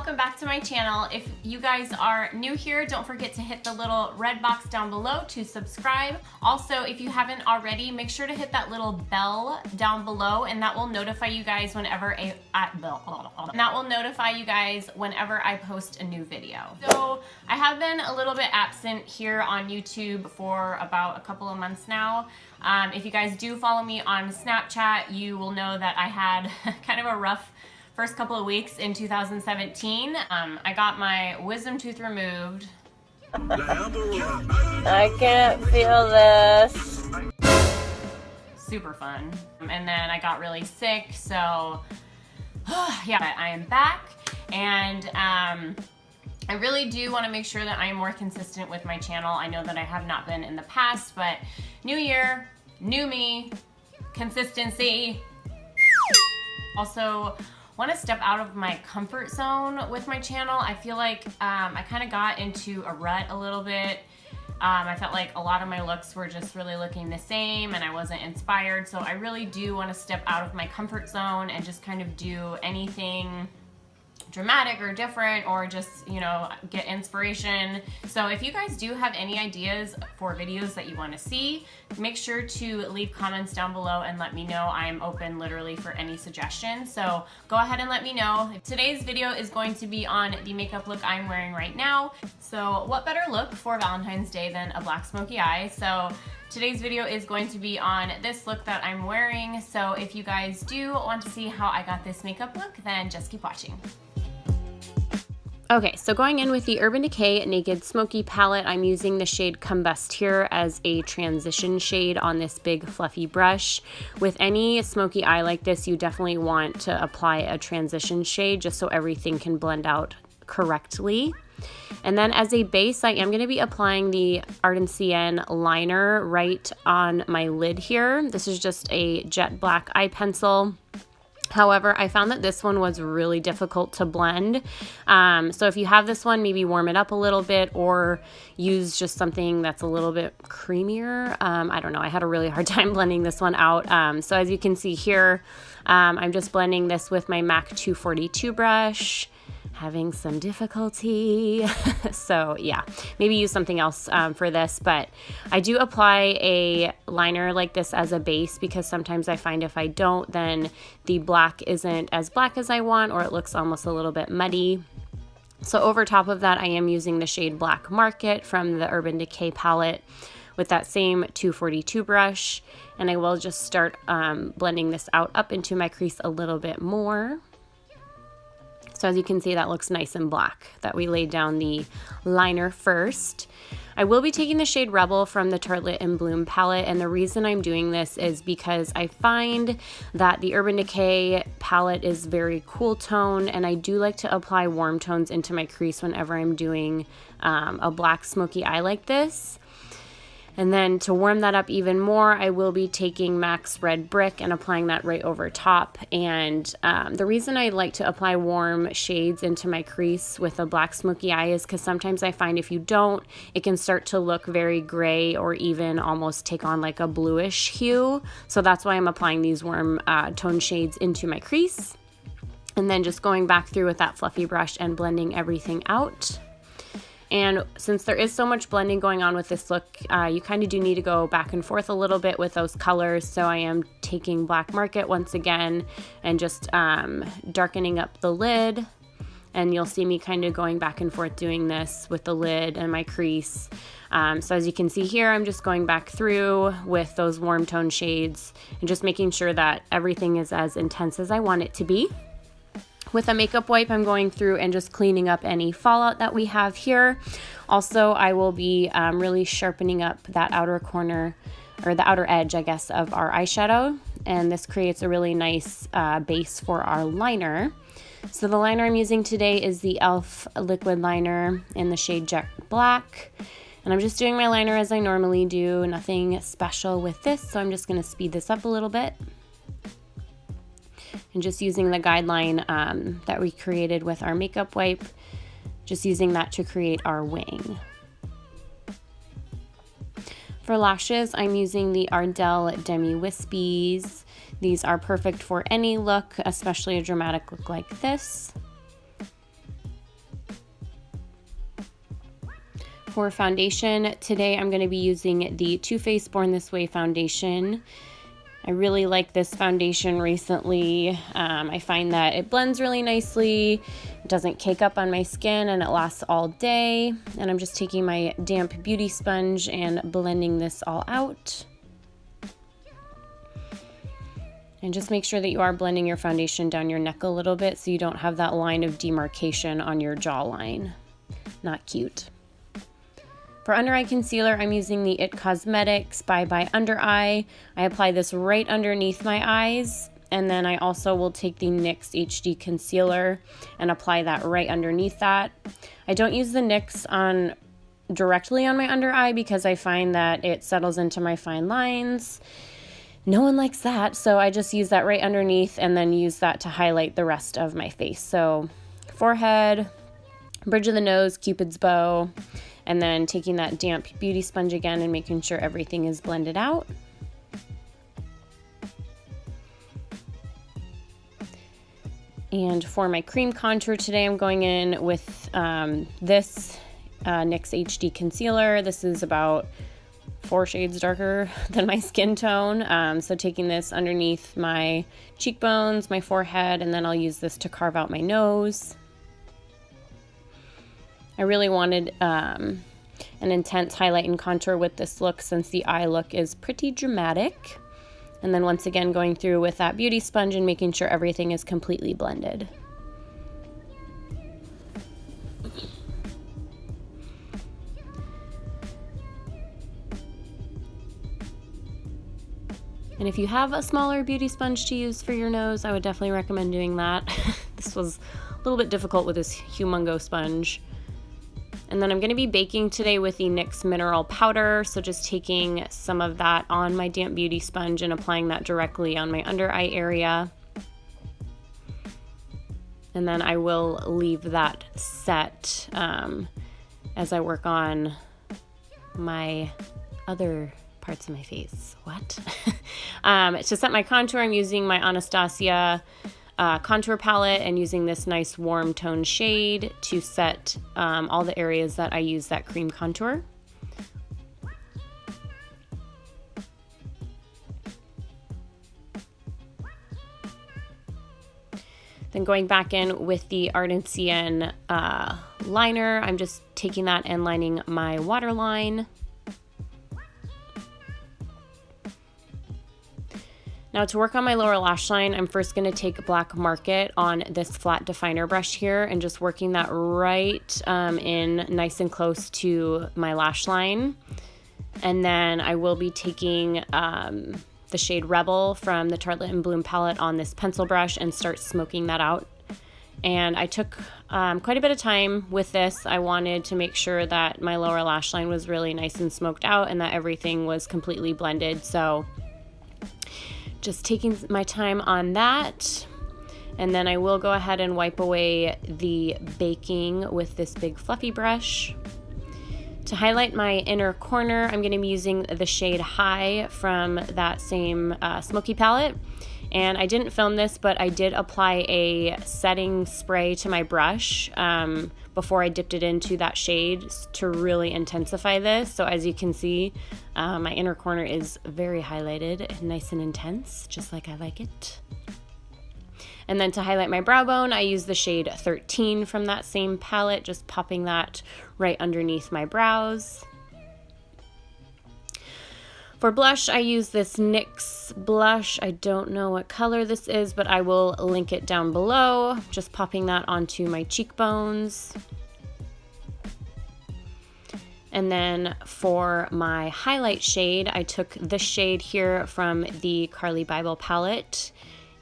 welcome back to my channel. If you guys are new here, don't forget to hit the little red box down below to subscribe. Also, if you haven't already, make sure to hit that little bell down below, and that will notify you guys whenever I post a new video. So I have been a little bit absent here on YouTube for about a couple of months now. If you guys do follow me on Snapchat, you will know that I had kind of a rough first couple of weeks in 2017. I got my wisdom tooth removed. I can't feel this. Super fun. And then I got really sick, so yeah, I am back, and I really do want to make sure that I am more consistent with my channel. I know that I have not been in the past, but new year, new me, consistency. Also, want to step out of my comfort zone with my channel. I feel like I kind of got into a rut a little bit. I felt like a lot of my looks were just really looking the same and I wasn't inspired. So I really do want to step out of my comfort zone and just kind of do anything dramatic or different, or just, you know, get inspiration. So if you guys do have any ideas for videos that you want to see, make sure to leave comments down below and let me know. I am open literally for any suggestions, so go ahead and let me know. Today's video is going to be on the makeup look I'm wearing right now. So what better look for Valentine's Day than a black smoky eye? So today's video is going to be on this look that I'm wearing. So if you guys do want to see how I got this makeup look, then just keep watching. Okay, so going in with the Urban Decay Naked Smoky palette, I'm using the shade Combust here as a transition shade on this big fluffy brush. With any smoky eye like this, you definitely want to apply a transition shade just so everything can blend out correctly. And then as a base, I am going to be applying the Ardency liner right on my lid here. This is just a jet black eye pencil. However, I found that this one was really difficult to blend. So if you have this one, maybe warm it up a little bit or use just something that's a little bit creamier. I don't know. I had a really hard time blending this one out. So as you can see here, I'm just blending this with my MAC 242 brush. Having some difficulty. So yeah, maybe use something else for this, but I do apply a liner like this as a base because sometimes I find if I don't, then the black isn't as black as I want, or it looks almost a little bit muddy. So over top of that, I am using the shade Black Market from the Urban Decay palette with that same 242 brush, and I will just start blending this out up into my crease a little bit more. So as you can see, that looks nice and black, that we laid down the liner first. I will be taking the shade Rebel from the Tartelette and Bloom palette, and the reason I'm doing this is because I find that the Urban Decay palette is very cool tone, and I do like to apply warm tones into my crease whenever I'm doing a black smoky eye like this. And then to warm that up even more, I will be taking MAC's Red Brick and applying that right over top. And the reason I like to apply warm shades into my crease with a black smoky eye is because sometimes I find if you don't, it can start to look very gray or even almost take on like a bluish hue. So that's why I'm applying these warm tone shades into my crease. And then just going back through with that fluffy brush and blending everything out. And since there is so much blending going on with this look, you kind of do need to go back and forth a little bit with those colors. So I am taking Black Market once again and just darkening up the lid. And you'll see me kind of going back and forth doing this with the lid and my crease. So as you can see here, I'm just going back through with those warm tone shades and just making sure that everything is as intense as I want it to be. With a makeup wipe, I'm going through and just cleaning up any fallout that we have here. Also, I will be really sharpening up that outer corner, or the outer edge, I guess, of our eyeshadow. And this creates a really nice base for our liner. So the liner I'm using today is the e.l.f. liquid liner in the shade Jet Black. And I'm just doing my liner as I normally do, nothing special with this. So I'm just gonna speed this up a little bit. And just using the guideline that we created with our makeup wipe, just using that to create our wing. For lashes, I'm using the Ardell Demi Wispies. These are perfect for any look, especially a dramatic look like this. For foundation, today I'm going to be using the Too Faced Born This Way foundation. I really like this foundation recently. I find that it blends really nicely, it doesn't cake up on my skin, and it lasts all day. And I'm just taking my damp beauty sponge and blending this all out. And just make sure that you are blending your foundation down your neck a little bit so you don't have that line of demarcation on your jawline. Not cute. For under eye concealer, I'm using the IT Cosmetics ByeBye Under Eye. I apply this right underneath my eyes, and then I also will take the NYX HD Concealer and apply that right underneath that. I don't use the NYX directly on my under eye because I find that it settles into my fine lines. No one likes that, so I just use that right underneath and then use that to highlight the rest of my face. So forehead, bridge of the nose, Cupid's bow, and then taking that damp beauty sponge again and making sure everything is blended out. And for my cream contour today, I'm going in with this NYX HD Concealer. This is about 4 shades darker than my skin tone. So taking this underneath my cheekbones, my forehead, and then I'll use this to carve out my nose. I really wanted an intense highlight and contour with this look since the eye look is pretty dramatic. And then once again going through with that beauty sponge and making sure everything is completely blended. And if you have a smaller beauty sponge to use for your nose, I would definitely recommend doing that. This was a little bit difficult with this humongo sponge. And then I'm going to be baking today with the NYX Mineral Powder, so just taking some of that on my damp beauty sponge and applying that directly on my under eye area. And then I will leave that set as I work on my other parts of my face. What? To set my contour, I'm using my Anastasia contour palette and using this nice warm tone shade to set all the areas that I use that cream contour. Then going back in with the Ardency liner, I'm just taking that and lining my waterline. Now to work on my lower lash line, I'm first going to take Black Market on this flat definer brush here and just working that right in nice and close to my lash line. And then I will be taking the shade Rebel from the Tartelette and Bloom palette on this pencil brush and start smoking that out. And I took quite a bit of time with this. I wanted to make sure that my lower lash line was really nice and smoked out and that everything was completely blended. So just taking my time on that, and then I will go ahead and wipe away the baking with this big fluffy brush. To highlight my inner corner, I'm going to be using the shade High from that same Smokey palette. And I didn't film this, but I did apply a setting spray to my brush before I dipped it into that shade to really intensify this. So as you can see, my inner corner is very highlighted, nice and intense, just like I like it. And then to highlight my brow bone, I use the shade 13 from that same palette, just popping that right underneath my brows. For blush, I use this NYX blush. I don't know what color this is, but I will link it down below. Just popping that onto my cheekbones. And then for my highlight shade, I took this shade here from the Carli Bybel palette.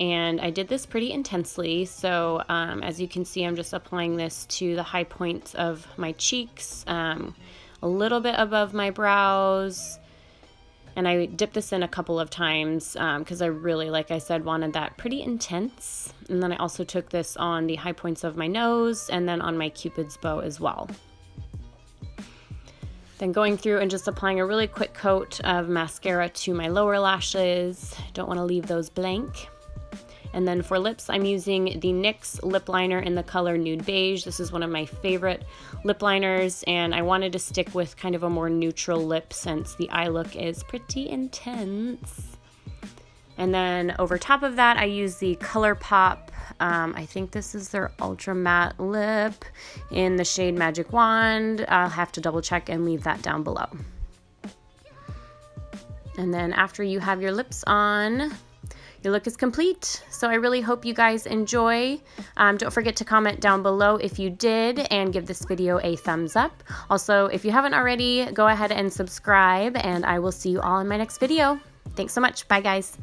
And I did this pretty intensely. So as you can see, I'm just applying this to the high points of my cheeks, a little bit above my brows. And I dipped this in a couple of times because I really, like I said, wanted that pretty intense. And then I also took this on the high points of my nose and then on my Cupid's bow as well. Then going through and just applying a really quick coat of mascara to my lower lashes. Don't want to leave those blank. And then for lips, I'm using the NYX lip liner in the color Nude Beige. This is one of my favorite lip liners, and I wanted to stick with kind of a more neutral lip since the eye look is pretty intense. And then over top of that, I use the Colourpop, I think this is their Ultra Matte Lip in the shade Magic Wand. I'll have to double check and leave that down below. And then after you have your lips on, your look is complete. So I really hope you guys enjoy. Don't forget to comment down below if you did and give this video a thumbs up. Also, if you haven't already, go ahead and subscribe, and I will see you all in my next video. Thanks so much. Bye, guys.